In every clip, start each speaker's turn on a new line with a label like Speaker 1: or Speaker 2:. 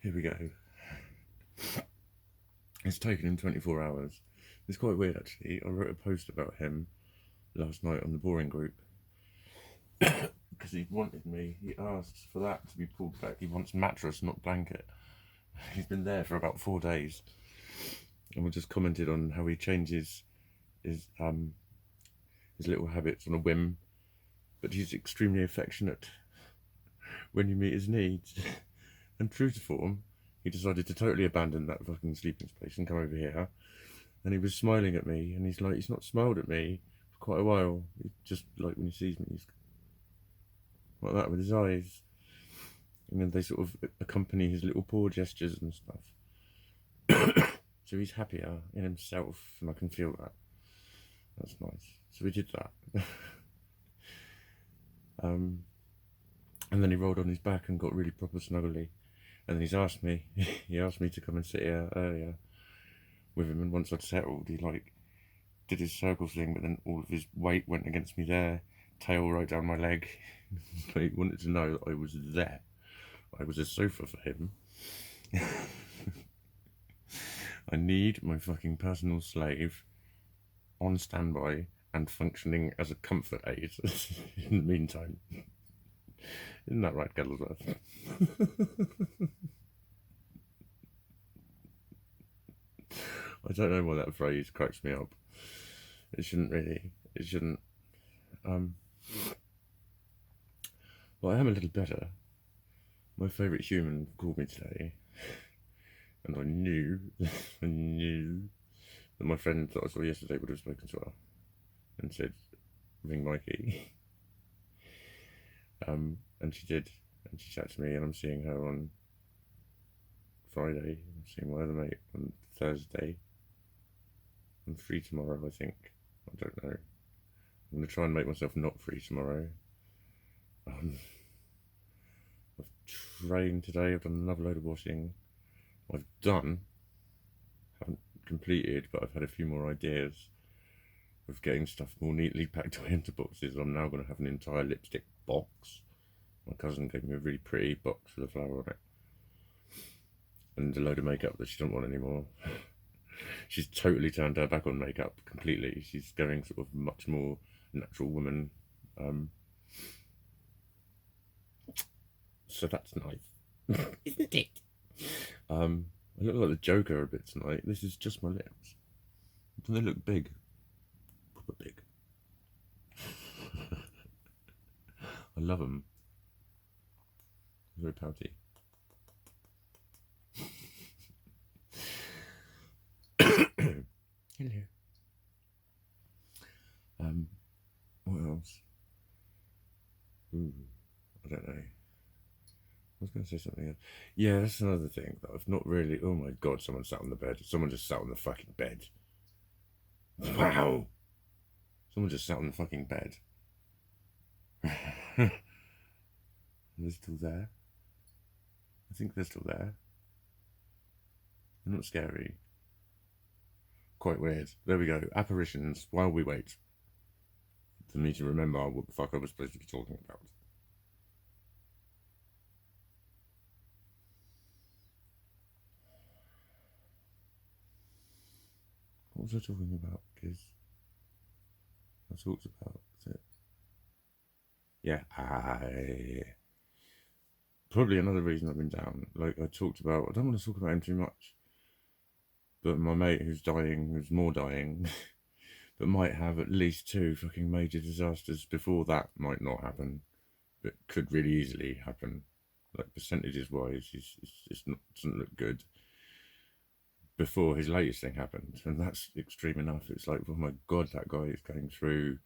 Speaker 1: Here we go. It's taken him 24 hours. It's quite weird, actually. I wrote a post about him last night on the Boring Group because he wanted me. He asked for that to be pulled back. He wants mattress, not blanket. He's been there for about 4 days, and we just commented on how he changes his little habits on a whim, but he's extremely affectionate when you meet his needs. And true to form, he decided to totally abandon that fucking sleeping space and come over here. And he was smiling at me, and he's not smiled at me for quite a while. He just, like, when he sees me, he's like that with his eyes. And then they sort of accompany his little paw gestures and stuff. So he's happier in himself, and I can feel that. That's nice. So we did that. And then he rolled on his back and got really proper snuggly. And then he asked me to come and sit here earlier with him. And once I'd settled, he did his circle thing, but then all of his weight went against me there, tail right down my leg. He wanted to know that I was there. I was a sofa for him. I need my fucking personal slave on standby and functioning as a comfort aid in the meantime. Isn't that right, Kettlesworth? I don't know why that phrase cracks me up. It shouldn't really. It shouldn't. Well, I am a little better. My favourite human called me today, and I knew that my friend that I saw yesterday would have spoken to her and said, "Ring Mikey." And she did, and she chatted to me, and I'm seeing her on Friday. I'm seeing my other mate on Thursday. I'm free tomorrow, I think. I don't know. I'm going to try and make myself not free tomorrow. I've trained today. I've done another load of washing. Haven't completed, but I've had a few more ideas of getting stuff more neatly packed away into boxes. I'm now going to have an entire lipstick box. My cousin gave me a really pretty box with a flower on it, and a load of makeup that she doesn't want anymore. She's totally turned her back on makeup completely. She's going sort of much more natural woman. So that's nice. Isn't it? I look like the Joker a bit tonight. This is just my lips. Don't they look big? Proper big. I love them. Very pouty. Hello. What else? Ooh, I don't know. I was going to say something else. Yeah, that's another thing that I've not really. Oh my god, someone sat on the bed. Someone just sat on the fucking bed. Wow! Someone just sat on the fucking bed. They're still there. I think they're still there. They're not scary. Quite weird. There we go. Apparitions while we wait for me to remember what the fuck I was supposed to be talking about. What was I talking about? Because I talked about it. Yeah, probably another reason I've been down. Like I talked about, I don't want to talk about him too much, but my mate who's dying, who's more dying, but might have at least 2 fucking major disasters before that might not happen, but could really easily happen. Like percentages wise, it's not, doesn't look good. Before his latest thing happened, and that's extreme enough. It's like, oh my god, that guy is going through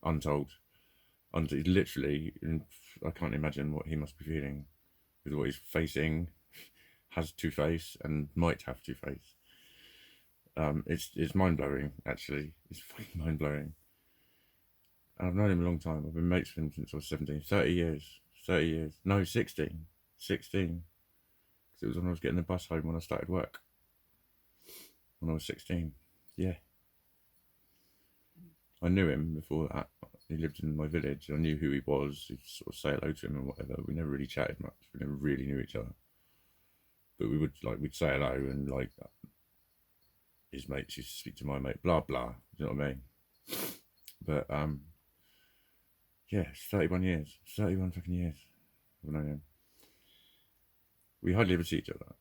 Speaker 1: untold. Literally, I can't imagine what he must be feeling with what he's facing. Has two-face and might have two-face. It's mind-blowing, actually. It's fucking mind-blowing. And I've known him a long time. I've been mates with him since I was 17. 30 years. 30 years. No, 16. 16. Because it was when I was getting the bus home when I started work. When I was 16. Yeah. I knew him before that. He lived in my village. I knew who he was. He'd sort of say hello to him and whatever. We never really chatted much. We never really knew each other. But we would we'd say hello, and like his mates used to speak to my mate. Blah blah. You know what I mean? But yeah, it's 31 years. 31 fucking years. I've known him. We hardly ever see each other,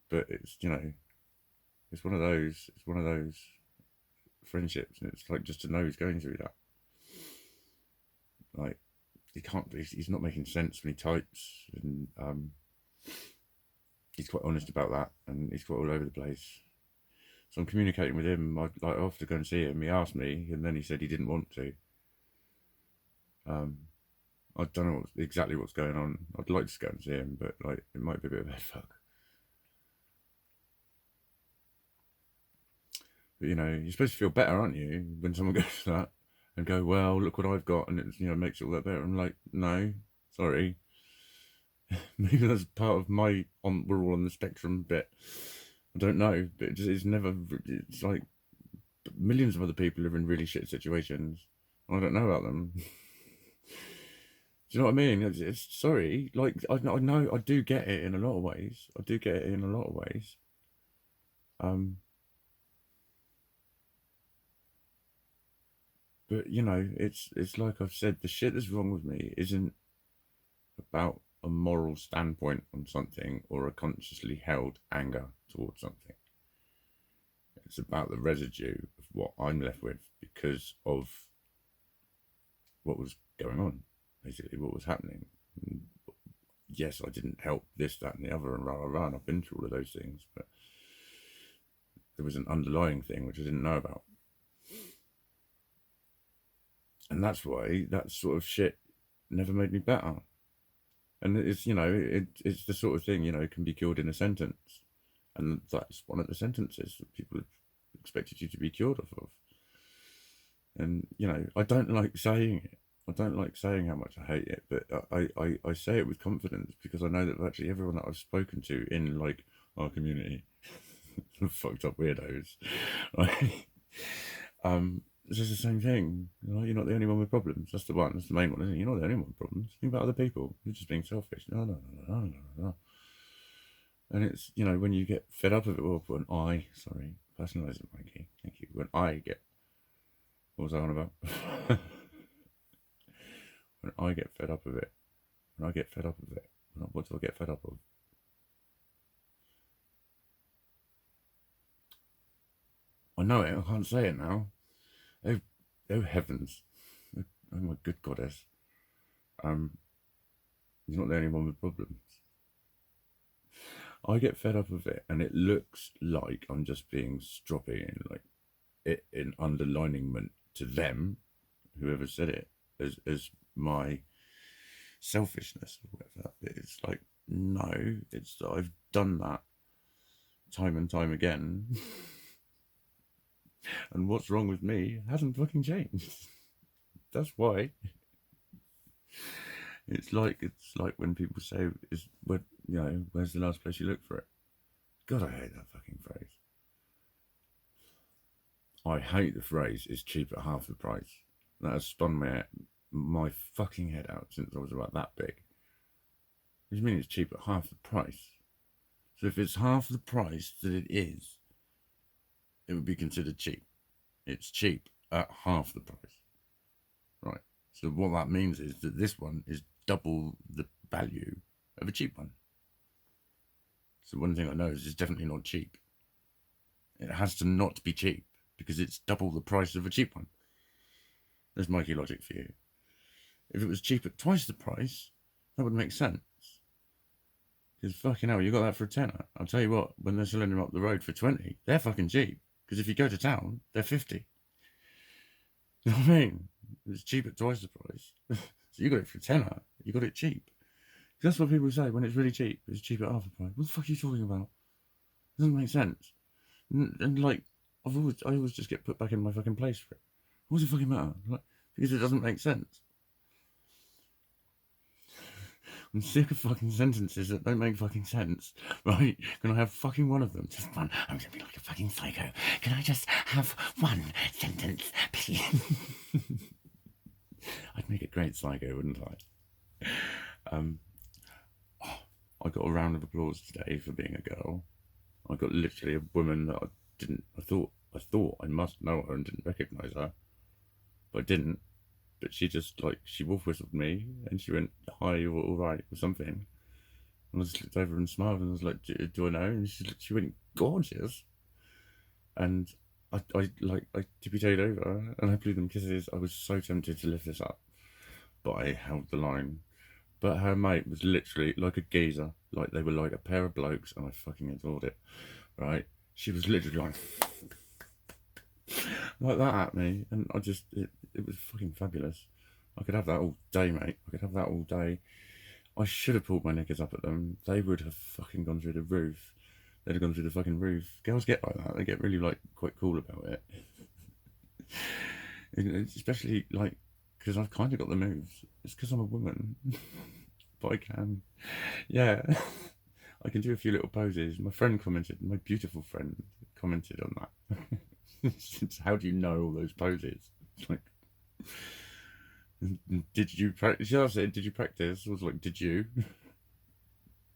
Speaker 1: but it's it's one of those friendships, and it's like just to know he's going through that. Like he can't. He's not making sense when he types, and he's quite honest about that, and he's quite all over the place. So I'm communicating with him. I have to go and see him. He asked me, and then he said he didn't want to. I don't know exactly what's going on. I'd like to go and see him, but like it might be a bit of a fuck. But you're supposed to feel better, aren't you, when someone goes to that and go, well, look what I've got, and it makes it all that better. I'm like, no, sorry. Maybe that's part of my we're all on the spectrum bit. I don't know, but it's never. It's like millions of other people are in really shit situations. I don't know about them. Do you know what I mean? It's sorry. Like I know I do get it in a lot of ways. But it's like I've said, the shit that's wrong with me isn't about a moral standpoint on something or a consciously held anger towards something. It's about the residue of what I'm left with because of what was going on, basically what was happening. And yes, I didn't help this, that, and the other, and rah, rah, rah, and I've been through all of those things, but there was an underlying thing which I didn't know about. And that's why that sort of shit never made me better. And it's, it's the sort of thing, can be cured in a sentence. And that's one of the sentences that people have expected you to be cured of. And, I don't like saying it. I don't like saying how much I hate it, but I say it with confidence because I know that virtually everyone that I've spoken to in, like, our community, fucked up weirdos, right? It's just the same thing. You're not the only one with problems. That's the one. That's the main one, isn't it? You're not the only one with problems. Think about other people. You're just being selfish. No. And it's, when you get fed up of it, well, when personalise it, Mikey. Thank you. When I get, what was I on about? When I get fed up of it. What do I get fed up of? I know it. I can't say it now. Oh heavens. Oh my good goddess. You're not the only one with problems. I get fed up of it, and it looks like I'm just being stroppy and like it in underlinement to them, whoever said it, as my selfishness or whatever. It's like, no, it's that I've done that time and time again. And what's wrong with me hasn't fucking changed. That's why. It's like when people say, where's the last place you look for it? God, I hate that fucking phrase. I hate the phrase, it's cheap at half the price. That has spun my fucking head out since I was about that big. What do you mean it's cheap at half the price? So if it's half the price that it is, it would be considered cheap. It's cheap at half the price. Right. So what that means is that this one is double the value of a cheap one. So one thing I know is it's definitely not cheap. It has to not be cheap because it's double the price of a cheap one. There's Mikey logic for you. If it was cheap at twice the price, that would make sense. Because fucking hell, you got that for a tenner. I'll tell you what, when they're selling them up the road for 20, they're fucking cheap. Because if you go to town, they're 50. You know what I mean? It's cheap at twice the price. So you got it for a tenner, you got it cheap. That's what people say when it's really cheap. It's cheap at half the price. What the fuck are you talking about? It doesn't make sense. And like, I always just get put back in my fucking place for it. What does it fucking matter? Like, because it doesn't make sense. I'm sick of fucking sentences that don't make fucking sense, right? Can I have fucking one of them? Just one. I'm gonna be like a fucking psycho. Can I just have one sentence, please? I'd make a great psycho, wouldn't I? Um, I got a round of applause today for being a girl. I got literally a woman that I thought I must know her and didn't recognise her, but I didn't. But she just she wolf whistled me and she went, "Hi, you're all right," or something. And I just looked over and smiled and I was like, "Do I know?" And she went, "Gorgeous." And I tippy-toed over and I blew them kisses. I was so tempted to lift this up, but I held the line. But her mate was literally like a geezer. Like they were like a pair of blokes and I fucking adored it. Right? She was literally like that at me, and it was fucking fabulous. I could have that all day, mate. I could have that all day. I should have pulled my knickers up at them. They would have fucking gone through the roof. They'd have gone through the fucking roof. Girls get like that. They get really quite cool about it. Especially because I've kind of got the moves. It's because I'm a woman, but I can, yeah, I can do a few little poses. My friend commented. My beautiful friend commented on that. How do you know all those poses? It's like, did you practice? Yeah, I said, did you practice? I was like, did you?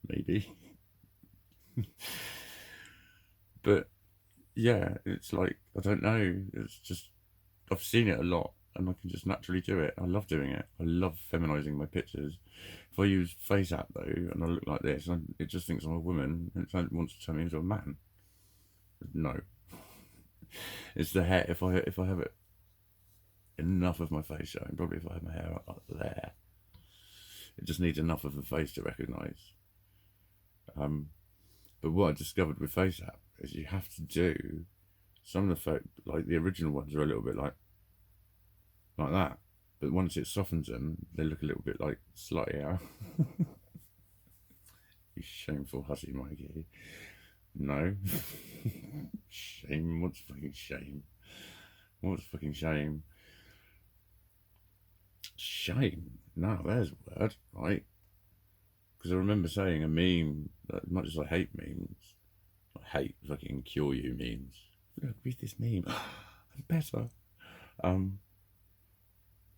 Speaker 1: Maybe. But yeah, it's like, I don't know. It's just, I've seen it a lot and I can just naturally do it. I love doing it. I love feminizing my pictures. If I use FaceApp though, and I look like this, and it just thinks I'm a woman and it wants to turn me into a man. No. It's the hair. If I have it enough of my face showing, probably if I had my hair up there, it just needs enough of the face to recognise. But what I discovered with FaceApp is you have to do some of the like the original ones are a little bit like that, but once it softens them, they look a little bit like sluttier. You shameful hussy, Mikey. No. Shame? What's fucking shame? What's fucking shame? Shame? No, there's a word, right? Because I remember saying a meme, that much as I hate memes, I hate fucking cure you memes. Look, read this meme. I'm better.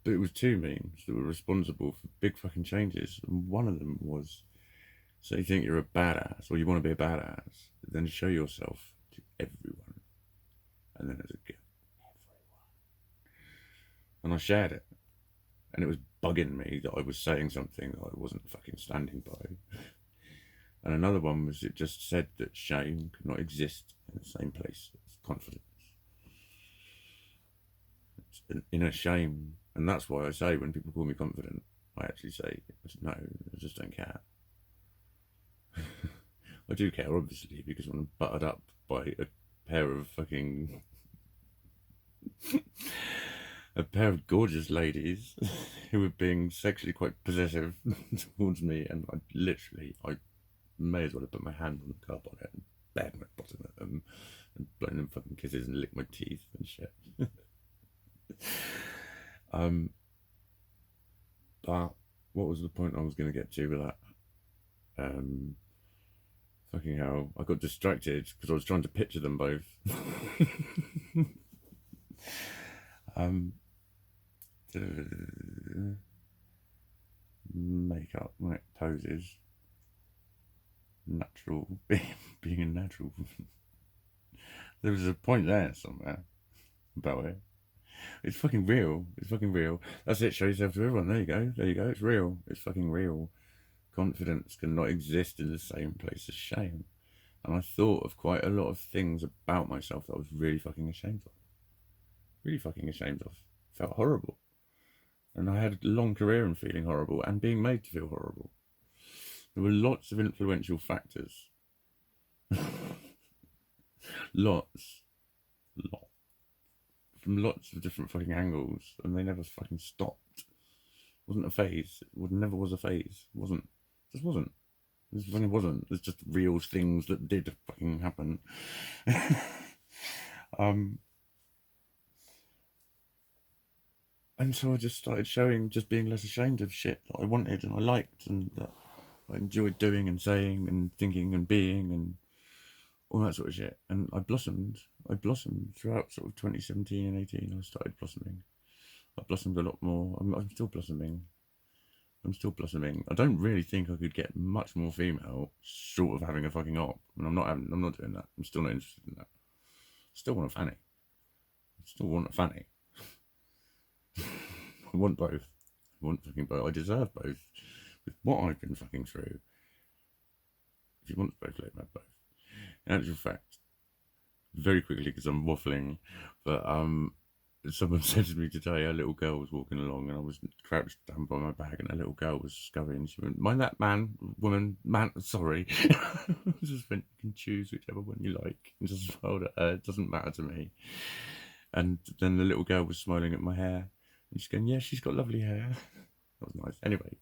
Speaker 1: But it was two memes that were responsible for big fucking changes. And one of them was, so you think you're a badass, or you want to be a badass, then show yourself to everyone. And then there's a girl, everyone. And I shared it. And it was bugging me that I was saying something that I wasn't fucking standing by. And another one was, it just said that shame could not exist in the same place as confidence. It's an inner shame. And that's why I say when people call me confident, I actually say, no, I just don't care. I do care, obviously, because when I'm buttered up by a pair of fucking a pair of gorgeous ladies who were being sexually quite possessive towards me, and I may as well have put my hand on the car bonnet and banged my bottom at them and blown them fucking kisses and licked my teeth and shit. But what was the point I was going to get to with that? Fucking hell, I got distracted because I was trying to picture them both. Makeup, right, poses, natural, being a natural. There was a point there somewhere about it. It's fucking real. It's fucking real. That's it. Show yourself to everyone. There you go. There you go. It's real. It's fucking real. Confidence cannot exist in the same place as shame. And I thought of quite a lot of things about myself that I was really fucking ashamed of. Really fucking ashamed of. Felt horrible. And I had a long career in feeling horrible and being made to feel horrible. There were lots of influential factors. Lots. From lots of different fucking angles, and they never fucking stopped. It wasn't a phase. It never was a phase. It wasn't. It just wasn't. It fucking wasn't. It's just real things that did fucking happen. And so I just started showing, just being less ashamed of shit that I wanted and I liked and that I enjoyed doing and saying and thinking and being and all that sort of shit. And I blossomed throughout sort of 2017 and 18. I started blossoming. I've blossomed a lot more. I'm still blossoming. I'm still blossoming. I don't really think I could get much more female short of having a fucking op. And I'm not doing that. I'm still not interested in that. Still want a fanny. Still want a fanny. I want both. I want fucking both. I deserve both. With what I've been fucking through. If you want both, let me have both. In actual fact, very quickly because I'm waffling, but someone said to me today, a little girl was walking along and I was crouched down by my bag and a little girl was scurrying. She went, mind that woman, sorry. Just went, you can choose whichever one you like. And just smiled at her, it doesn't matter to me. And then the little girl was smiling at my hair and she's going, yeah, she's got lovely hair. That was nice. Anyway,